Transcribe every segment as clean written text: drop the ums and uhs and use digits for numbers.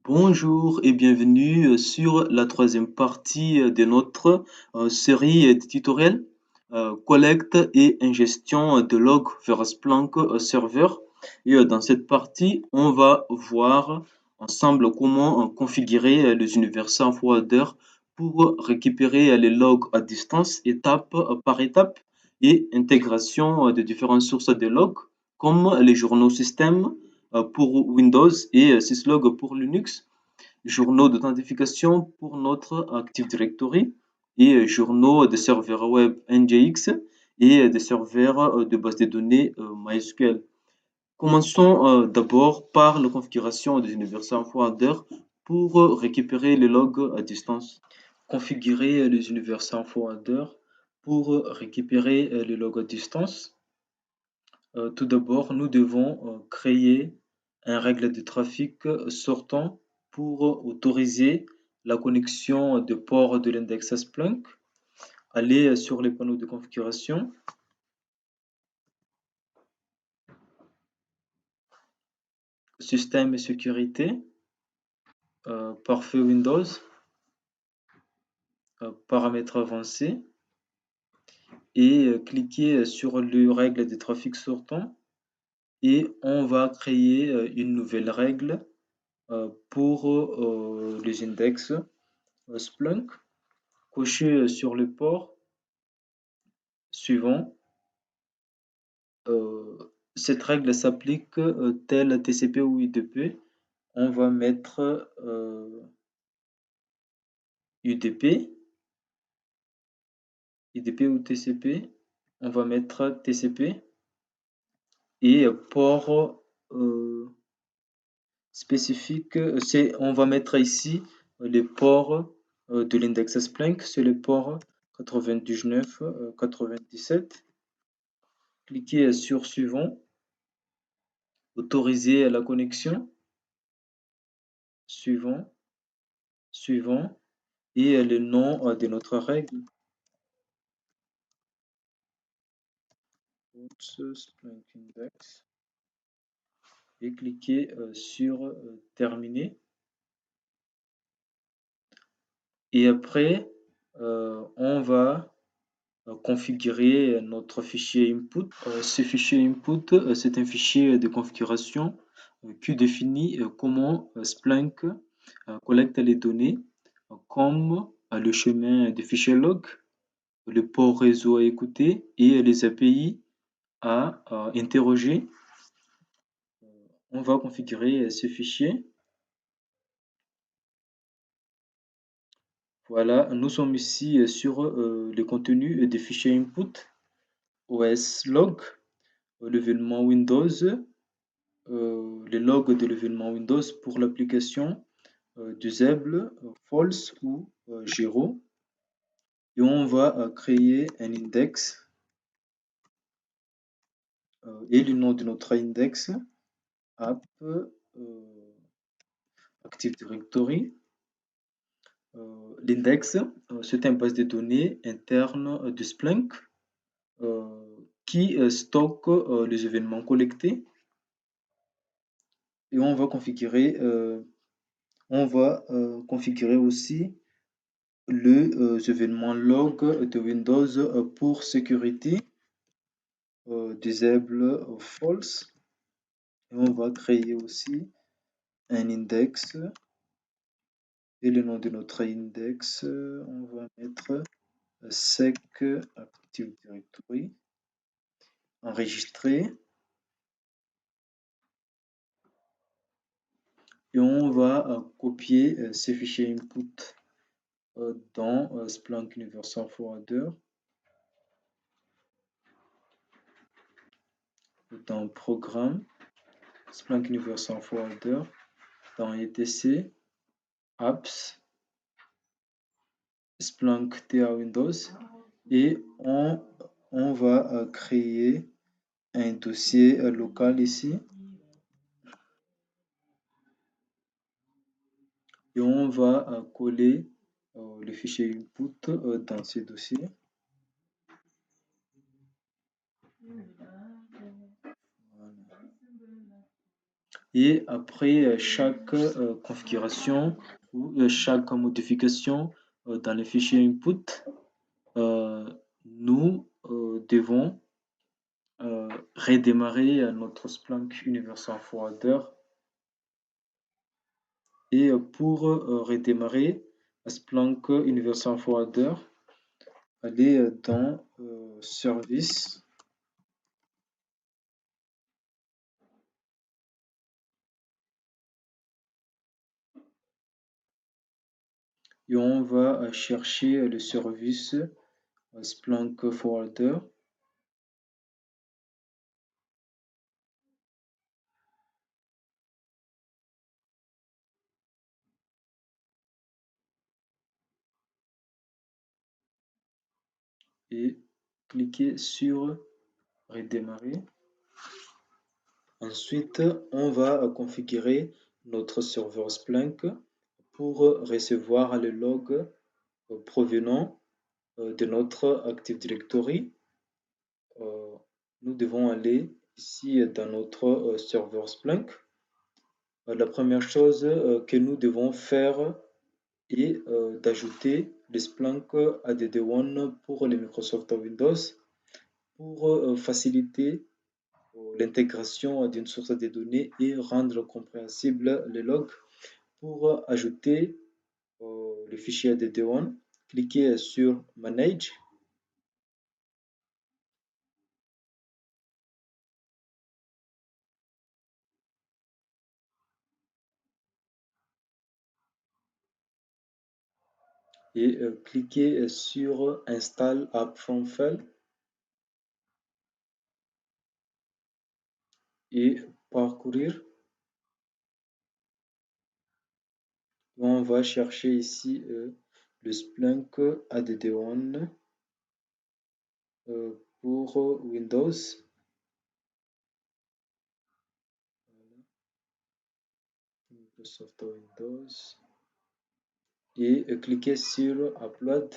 Bonjour et bienvenue sur la troisième partie de notre série de tutoriels collecte et ingestion de logs vers Splunk Server. Et dans cette partie, on va voir ensemble comment configurer les Universal Forwarder pour récupérer les logs à distance, étape par étape, et intégration de différentes sources de logs comme les journaux système pour Windows et syslog pour Linux, journaux d'authentification pour notre Active Directory et journaux de serveurs web NGX et des serveurs de base de données MySQL. Commençons d'abord par la configuration des Universal Forwarder pour récupérer les logs à distance. Configurer les Universal Forwarder pour récupérer les logs à distance. Tout d'abord, nous devons créer un règle de trafic sortant pour autoriser la connexion de ports de l'index Splunk. Aller sur les panneaux de configuration, système et sécurité, pare-feu Windows, paramètres avancés et cliquer sur le règle de trafic sortant et on va créer une nouvelle règle pour les index Splunk. Cocher sur le port suivant. Cette règle s'applique tel TCP ou UDP. On va mettre UDP, UDP ou TCP. On va mettre TCP et port spécifique. On va mettre ici les ports de l'index Splunk, c'est le port 99, 97. Cliquez sur suivant, autoriser la connexion, suivant, suivant, et le nom de notre règle. Splunk index. Et cliquez sur terminer. Et après, on va configurer notre fichier input. Ce fichier input, c'est un fichier de configuration qui définit comment Splunk collecte les données, comme le chemin des fichiers log, le port réseau à écouter et les API à interroger. On va configurer ce fichier. Voilà, nous sommes ici sur le contenu des fichiers input, OS log, l'événement Windows, les logs de l'événement Windows pour l'application disable, false ou 0. Et on va créer un index et le nom de notre index app Active Directory. L'index, c'est un base de données interne de Splunk qui stocke les événements collectés. Et on va configurer aussi le événement log de Windows pour sécurité, disable false. Et on va créer aussi un index et le nom de notre index, on va mettre sec Active Directory, enregistrer. Et on va copier ces fichiers input dans Splunk Universal Forwarder, dans Programme, Splunk Universal Forwarder, dans etc, Apps, Splunk TA Windows, et on va créer un dossier local ici. Et on va coller le fichier input dans ce dossier. Voilà. Et après chaque configuration ou chaque modification dans le fichier input, euh, nous devons redémarrer notre Splunk Universal Forwarder. Et pour redémarrer Splunk Universal Forwarder, aller dans Service. Et on va chercher le service Splunk Forwarder. Et cliquer sur redémarrer. Ensuite, on va configurer notre serveur Splunk pour recevoir le log provenant de notre Active Directory. Nous devons aller ici dans notre serveur Splunk. La première chose que nous devons faire est d'ajouter le Splunk ADD1 pour les Microsoft Windows pour faciliter l'intégration d'une source de données et rendre compréhensible les logs. Pour ajouter le fichier ADD1, cliquez sur Manage. Et cliquez sur Install App from File et parcourir. On va chercher ici le Splunk ADD1 pour Windows. Microsoft Windows. Et cliquez sur Upload.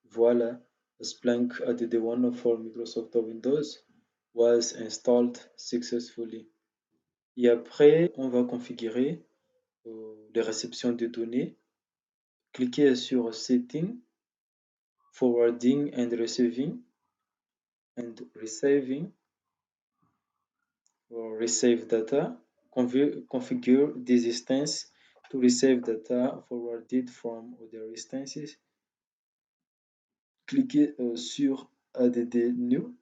Voilà, Splunk ADD1 for Microsoft Windows was installed successfully. Et après, on va configurer les réceptions de données. Cliquez sur Setting, Forwarding and Receiving, or Receive Data. Configure this instance to receive data forwarded from other instances. Cliquez sur ADD New.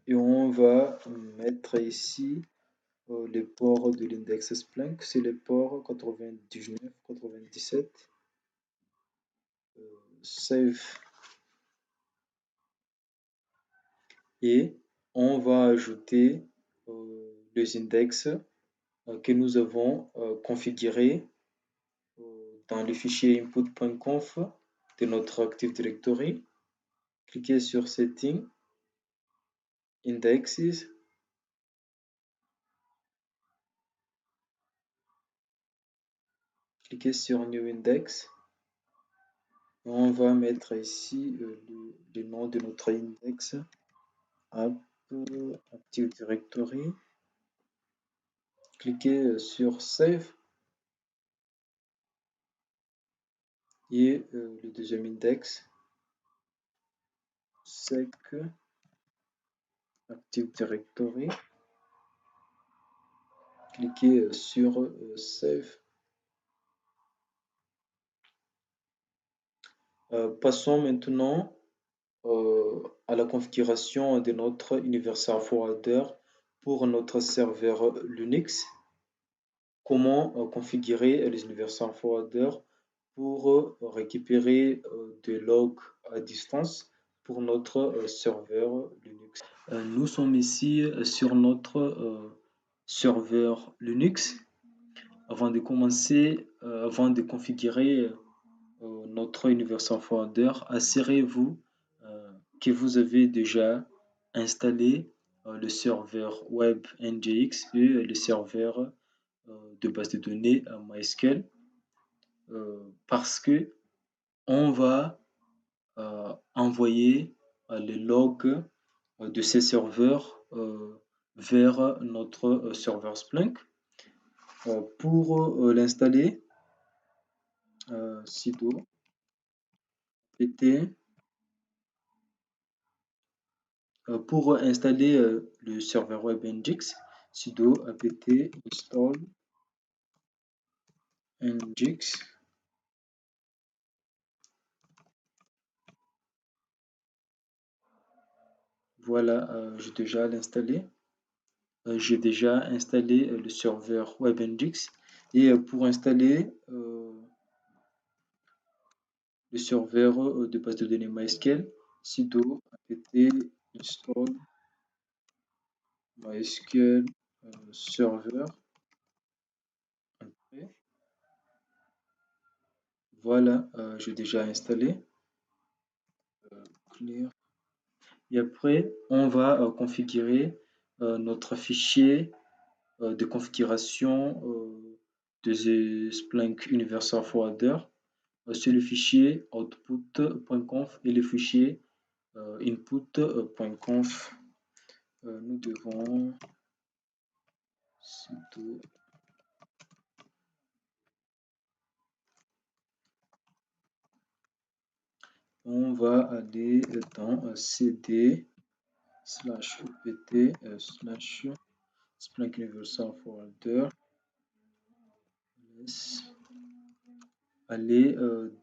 Et on va mettre ici les ports de l'index Splunk, c'est les ports 99, 97. Save. Et on va ajouter les index que nous avons configurés dans le fichier input.conf de notre Active Directory. Cliquez sur Setting, Indexes. Cliquez sur New Index. On va mettre ici le nom de notre index, App Active Directory. Cliquez sur Save. Et le deuxième index, sec Active Directory. Cliquez sur Save. Passons maintenant à la configuration de notre Universal Forwarder pour notre serveur Linux. Comment configurer les Universal Forwarder pour récupérer des logs à distance pour notre serveur Linux. Nous sommes ici sur notre serveur Linux. Avant de commencer, avant de configurer notre Universal Forwarder, assurez-vous que vous avez déjà installer le serveur web NGX et le serveur de base de données MySQL parce que on va envoyer les logs de ces serveurs vers notre serveur Splunk. Pour l'installer, sudo apt pour installer le serveur web Nginx, sudo apt install Nginx. Voilà, j'ai déjà l'installé. J'ai déjà installé le serveur web Nginx. Et pour installer le serveur de base de données MySQL, sudo apt install MySQL server. Voilà, j'ai déjà installé. Clear. Et après, on va configurer notre fichier de configuration de Splunk Universal Forwarder sur le fichier output.conf et le fichier input.conf. Nous devons sudo on va aller dans cd /opt Splunk Universal Forwarder. Aller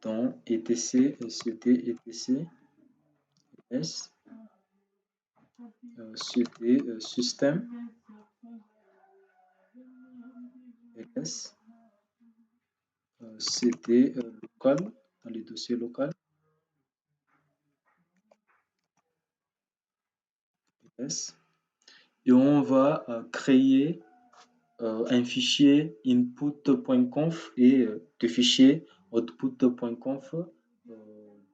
dans etc cd etc s cd system ls cd local dans les dossiers local ls et on va créer un fichier input.conf et deux fichiers output.conf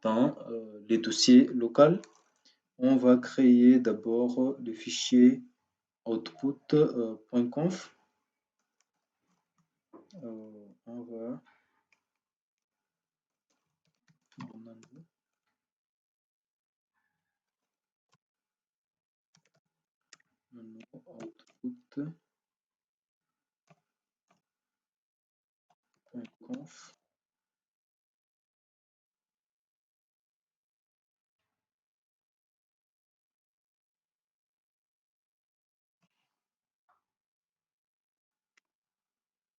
dans les dossiers locaux. On va créer d'abord le fichier output.conf. On va output.conf